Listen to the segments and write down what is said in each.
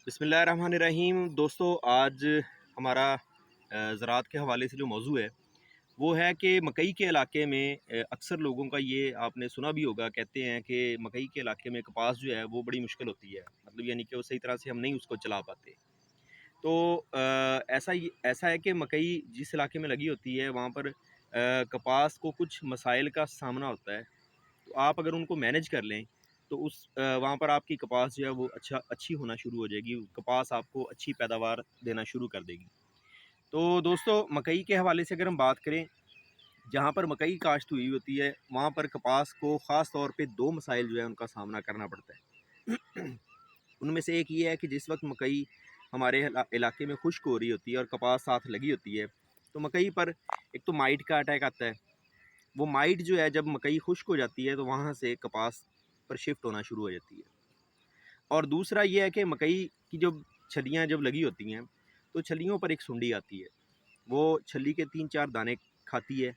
बिस्मिल्लाहिर्रहमानिर्रहीम। दोस्तों, आज हमारा ज़राअत के हवाले से जो मौजू है वो है कि मकई के इलाके में अक्सर लोगों का ये आपने सुना भी होगा, कहते हैं कि मकई के इलाके में कपास जो है वो बड़ी मुश्किल होती है। मतलब यानी कि वो सही तरह से हम नहीं उसको चला पाते। तो ऐसा है कि मकई जिस इलाके में लगी होती है वहाँ पर कपास को कुछ मसाइल का सामना होता है। तो आप अगर उनको मैनेज कर लें तो वहाँ पर आपकी कपास जो है वो अच्छी होना शुरू हो जाएगी। कपास आपको अच्छी पैदावार देना शुरू कर देगी। तो दोस्तों, मकई के हवाले से अगर हम बात करें, जहाँ पर मकई काश्त हुई होती है वहाँ पर कपास को ख़ास तौर पे 2 मसाइल जो है उनका सामना करना पड़ता है। उनमें से एक ये है कि जिस वक्त मकई हमारे इलाके में खुश्क हो रही होती है और कपास साथ लगी होती है, तो मकई पर एक तो माइट का अटैक आता है। वो माइट जो है जब मकई खुश्क हो जाती है तो वहाँ से कपास पर शिफ्ट होना शुरू हो जाती है। और दूसरा ये है कि मकई की जब छलियाँ जब लगी होती हैं तो छलियों पर एक सुंडी आती है। वो छली के 3-4 दाने खाती है।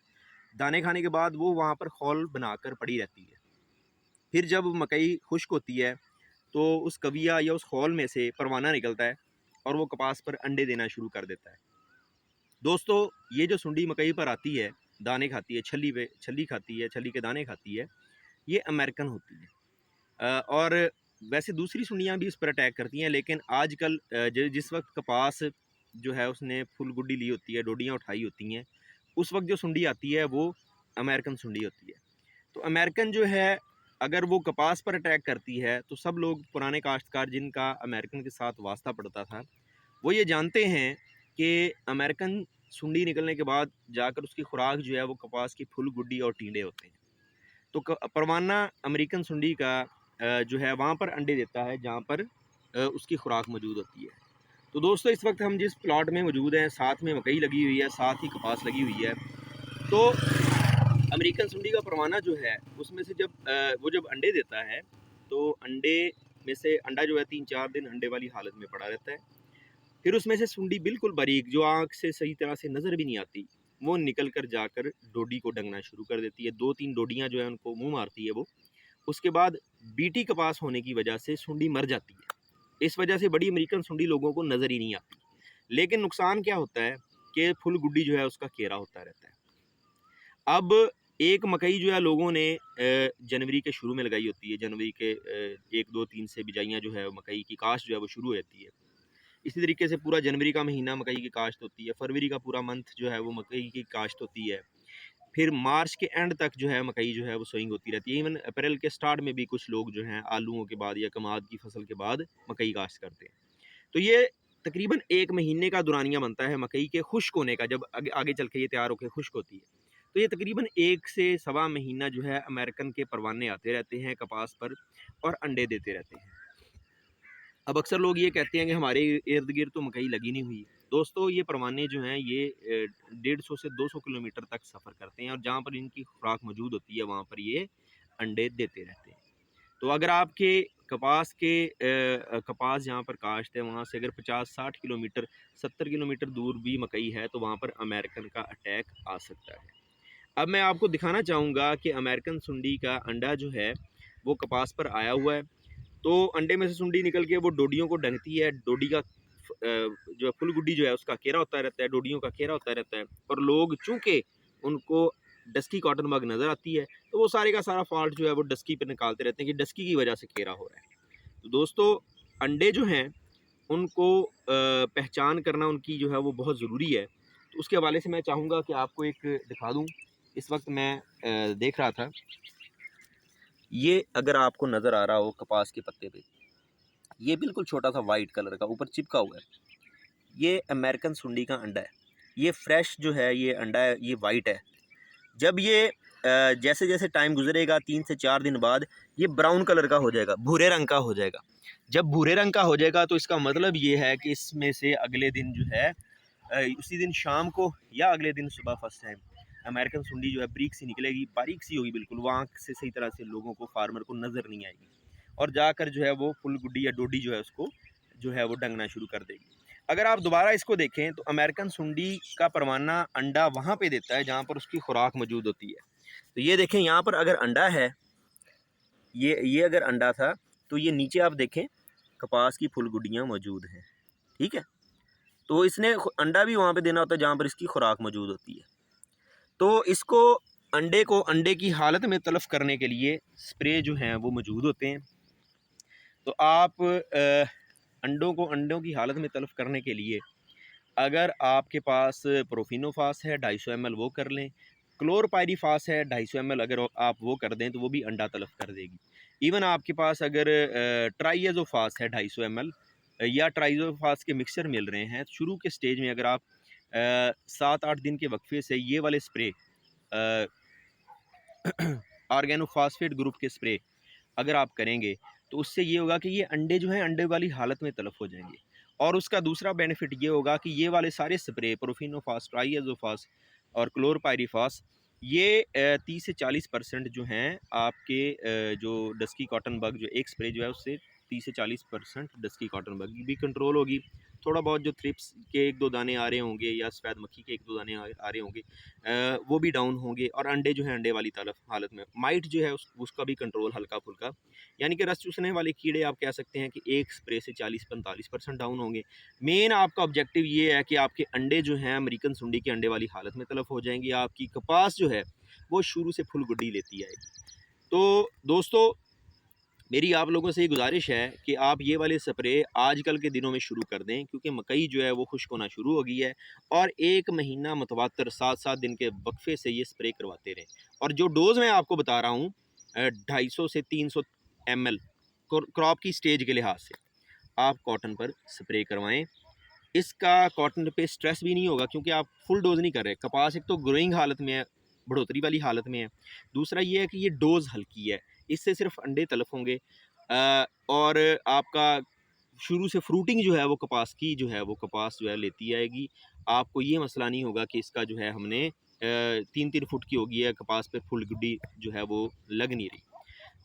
दाने खाने के बाद वो वहाँ पर खौल बनाकर पड़ी रहती है। फिर जब मकई खुश्क होती है तो उस कविया या उस खौल में से परवाना निकलता है और वो कपास पर अंडे देना शुरू कर देता है। दोस्तों, ये जो सुंडी मकई पर आती है, दाने खाती है, छली खाती है, छली के दाने खाती है, ये अमेरिकन होती है। और वैसे दूसरी सुंडियाँ भी उस पर अटैक करती हैं, लेकिन आजकल जिस वक्त कपास जो है उसने फुल गुड्डी ली होती है, डोडियाँ उठाई होती हैं, उस वक्त जो सुंडी आती है वो अमेरिकन सुंडी होती है। तो अमेरिकन जो है, अगर वो कपास पर अटैक करती है तो सब लोग पुराने काश्तकार जिनका अमेरिकन के साथ वास्ता पड़ता था, वो ये जानते हैं कि अमेरिकन सुंडी निकलने के बाद जाकर उसकी खुराक जो है वो कपास की फुल गुड्डी और टींडे होते हैं। तो परवाना अमेरिकन सुंडी का जो है वहाँ पर अंडे देता है जहाँ पर उसकी खुराक मौजूद होती है। तो दोस्तों, इस वक्त हम जिस प्लॉट में मौजूद हैं, साथ में मकई लगी हुई है, साथ ही कपास लगी हुई है। तो अमेरिकन सुंडी का परवाना जो है उसमें से जब वो जब अंडे देता है तो अंडे में से अंडा जो है 3-4 दिन अंडे वाली हालत में पड़ा रहता है। फिर उसमें से सुंडी बिल्कुल बारीक, जो आँख से सही तरह से नज़र भी नहीं आती, वो निकल कर जाकर डोडी को डंगना शुरू कर देती है। 2-3 डोडियाँ जो है उनको मुँह मारती है वो। उसके बाद बीटी कपास होने की वजह से सुंडी मर जाती है। इस वजह से बड़ी अमेरिकन सुंडी लोगों को नज़र ही नहीं आती। लेकिन नुकसान क्या होता है कि फुल गुड्डी जो है उसका घेरा होता रहता है। अब एक मकई जो है लोगों ने जनवरी के शुरू में लगाई होती है। जनवरी के 1, 2, 3 से बिजाइयाँ जो है मकई की काश्त जो है वो शुरू हो जाती है। इसी तरीके से पूरा जनवरी का महीना मकई की काश्त होती है। फरवरी का पूरा मंथ जो है वो मकई की काश्त होती है। फिर मार्च के एंड तक जो है मकई जो है वो सोइंग होती रहती है। इवन अप्रैल के स्टार्ट में भी कुछ लोग जो हैं आलूओं के बाद या कमाद की फसल के बाद मकई काश्त करते हैं। तो ये तकरीबन 1 महीने का दुरानिया बनता है मकई के खुश्क होने का, जब आगे आगे चल के ये तैयार होकर खुश्क होती है। तो ये तकरीबन 1 से सवा महीना जो है अमेरिकन के परवाने आते रहते हैं कपास पर और अंडे देते रहते हैं। अब अक्सर लोग ये कहते हैं कि हमारे इर्द गिर्द तो मकई लगी नहीं हुई। दोस्तों, ये परवाने जो हैं ये 150 से 200 किलोमीटर तक सफ़र करते हैं और जहाँ पर इनकी खुराक मौजूद होती है वहाँ पर ये अंडे देते रहते हैं। तो अगर आपके कपास जहाँ पर काश्त है वहाँ से अगर 50-60 किलोमीटर 70 किलोमीटर दूर भी मकई है तो वहाँ पर अमेरिकन का अटैक आ सकता है। अब मैं आपको दिखाना चाहूँगा कि अमेरिकन सुंडी का अंडा जो है वो कपास पर आया हुआ है। तो अंडे में से सुंडी निकल के वो डोडियों को डंगती है। डोडी का जो है फुल गुड्डी जो है उसका घेरा होता रहता है, डोडियों का घेरा होता रहता है। और लोग चूँकि उनको डस्की कॉटन बग नज़र आती है तो वो सारे का सारा फॉल्ट जो है वो डस्की पे निकालते रहते हैं कि डस्की की वजह से घेरा हो रहा है। तो दोस्तों, अंडे जो हैं उनको पहचान करना उनकी जो है वो बहुत ज़रूरी है। तो उसके हवाले से मैं चाहूँगा कि आपको एक दिखा दूँ। इस वक्त मैं देख रहा था, ये अगर आपको नज़र आ रहा हो कपास के पत्ते पे, ये बिल्कुल छोटा सा वाइट कलर का ऊपर चिपका हुआ है, ये अमेरिकन सुंडी का अंडा है। ये फ्रेश जो है ये अंडा है, ये वाइट है। जब ये जैसे जैसे टाइम गुजरेगा 3 से 4 दिन बाद ये ब्राउन कलर का हो जाएगा, भूरे रंग का हो जाएगा। जब भूरे रंग का हो जाएगा तो इसका मतलब ये है कि इसमें से अगले दिन जो है उसी दिन शाम को या अगले दिन सुबह फर्स्ट टाइम अमेरिकन सुंडी जो है ब्रीक सी निकलेगी, बारीक सी होगी बिल्कुल, वो आँख से सही तरह से लोगों को, फार्मर को नज़र नहीं आएगी और जाकर जो है वो फुल गुड्डी या डोडी जो है उसको जो है वो डंगना शुरू कर देगी। अगर आप दोबारा इसको देखें तो अमेरिकन सुंडी का परवाना अंडा वहाँ पे देता है जहाँ पर उसकी खुराक मौजूद होती है। तो ये देखें, यहाँ पर अगर अंडा है, ये अगर अंडा था तो ये नीचे आप देखें कपास की फुल गुड्डियाँ मौजूद हैं, ठीक है। तो इसने अंडा भी वहाँ पे देना होता है जहाँ पर इसकी खुराक मौजूद होती है। तो इसको अंडे की हालत में तलफ करने के लिए स्प्रे जो हैं वो मौजूद होते हैं। तो आप अंडों की हालत में तलफ करने के लिए अगर आपके पास प्रोफिनोफास है 250 ml वो कर लें, क्लोरपायरीफास है 250 ml अगर आप वो कर दें तो वो भी अंडा तलफ कर देगी। इवन आपके पास अगर ट्राइएज़ोफास है 250 ml या ट्राइज़ोफास के मिक्सचर मिल रहे हैं, शुरू के स्टेज में अगर आप 7-8 दिन के वक्फे से ये वाले स्प्रे ऑर्गेनोफॉस्फेट ग्रुप के स्प्रे अगर आप करेंगे तो उससे ये होगा कि ये अंडे जो हैं अंडे वाली हालत में तलफ हो जाएंगे। और उसका दूसरा बेनिफिट ये होगा कि ये वाले सारे स्प्रे प्रोफिनोफास, ट्राइएज़ोफास और क्लोरपायरीफास ये 30 से 40% जो हैं आपके जो डस्की कॉटन बग जो एक स्प्रे जो है उससे 30 से 40% डस्की कॉटन बग भी कंट्रोल होगी। थोड़ा बहुत जो थ्रिप्स के 1-2 दाने आ रहे होंगे या सफ़ेद मक्खी के 1-2 दाने आ रहे होंगे वो भी डाउन होंगे और अंडे जो हैं अंडे वाली तलफ हालत में माइट जो है उसका भी कंट्रोल हल्का फुल्का, यानी कि रस चूसने वाले कीड़े आप कह सकते हैं कि एक स्प्रे से 40-45% डाउन होंगे। मेन आपका ऑब्जेक्टिव ये है कि आपके अंडे जो हैं अमेरिकन सुंडी के अंडे वाली हालत में तलफ हो जाएंगी, आपकी कपास जो है वो शुरू से फुल गुड्डी लेती आएगी। तो दोस्तों मेरी आप लोगों से ये गुजारिश है कि आप ये वाले स्प्रे आजकल के दिनों में शुरू कर दें, क्योंकि मकई जो है वो खुश्क होना शुरू हो गई है और 1 महीना मतवातर 7-7 दिन के वक्फे से ये स्प्रे करवाते रहें। और जो डोज़ मैं आपको बता रहा हूँ 250 से 300 ml क्रॉप की स्टेज के लिहाज से आप कॉटन पर स्प्रे करवाएं। इसका कॉटन पे स्ट्रेस भी नहीं होगा क्योंकि आप फुल डोज नहीं कर रहे। कपास एक तो ग्रोइंग हालत में है, बढ़ोतरी वाली हालत में है, दूसरा ये है कि ये डोज हल्की है, इससे सिर्फ अंडे तलफ होंगे और आपका शुरू से फ्रूटिंग जो है वो कपास की जो है वो कपास जो है लेती आएगी। आपको ये मसला नहीं होगा कि इसका जो है हमने 3-3 फुट की होगी है कपास पे फुल गुड्डी जो है वो लग नहीं रही।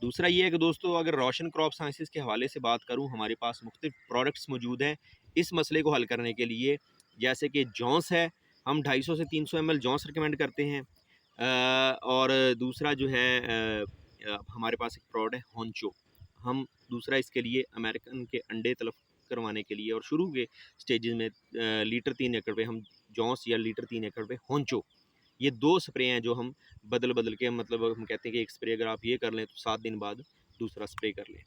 दूसरा ये है कि दोस्तों अगर रोशन क्रॉप साइंसेज़ के हवाले से बात करूँ, हमारे पास मुख्तलिफ प्रोडक्ट्स मौजूद हैं इस मसले को हल करने के लिए। जैसे कि जॉन्स है, हम 250 से 300 ml जॉन्स रिकमेंड करते हैं। और दूसरा जो है हमारे पास एक प्रोडक्ट है होंचो, हम दूसरा इसके लिए अमेरिकन के अंडे तलफ करवाने के लिए और शुरू के स्टेजेस में लीटर 3 एकड़ पे हम जॉन्स या लीटर 3 एकड़ पे होंचो, ये 2 स्प्रे हैं जो हम बदल के मतलब हम कहते हैं कि एक स्प्रे अगर आप ये कर लें तो 7 दिन बाद दूसरा स्प्रे कर लें।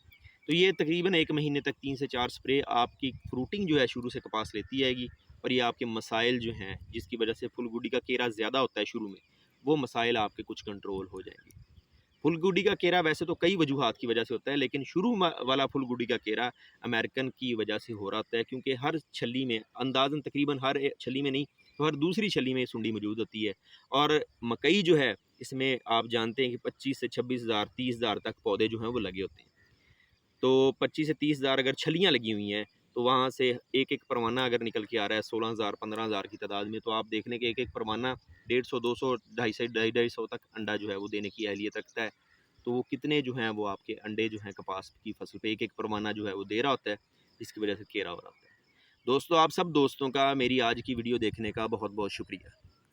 तो ये तकरीबन 1 महीने तक 3 से 4 स्प्रे आपकी फ्रूटिंग जो है शुरू से कपास लेती आएगी और ये आपके मसाइल जो हैं जिसकी वजह से फुल गुडी का केरा ज़्यादा होता है शुरू में, वो मसाइल आपके कुछ कंट्रोल हो जाएंगे। फुल गुडी का केरा वैसे तो कई वजूहात की वजह से होता है, लेकिन शुरू वाला फुल गुडी का केरा अमेरिकन की वजह से हो रहा होता है क्योंकि हर छली में अंदाज़न तकरीबन हर छली में नहीं तो हर दूसरी छली में सुंडी मौजूद होती है। और मकई जो है इसमें आप जानते हैं कि 25 से 26,000 30,000 तक पौधे जो हैं वो लगे होते हैं। तो 25 से 30,000 अगर छलियाँ लगी हुई हैं तो वहाँ से एक एक परवाना अगर निकल के आ रहा है 16,000 15,000 की तादाद में, तो आप देख लें कि एक एक परवाना 150 200 250 तक अंडा जो है वो देने की अहलियत रखता है। तो वो कितने जो हैं वो आपके अंडे जो हैं कपास की फसल पे एक एक परवाना जो है वो दे रहा होता है, जिसकी वजह से केरा हो रहा होता है। दोस्तों आप सब दोस्तों का मेरी आज की वीडियो देखने का बहुत बहुत शुक्रिया।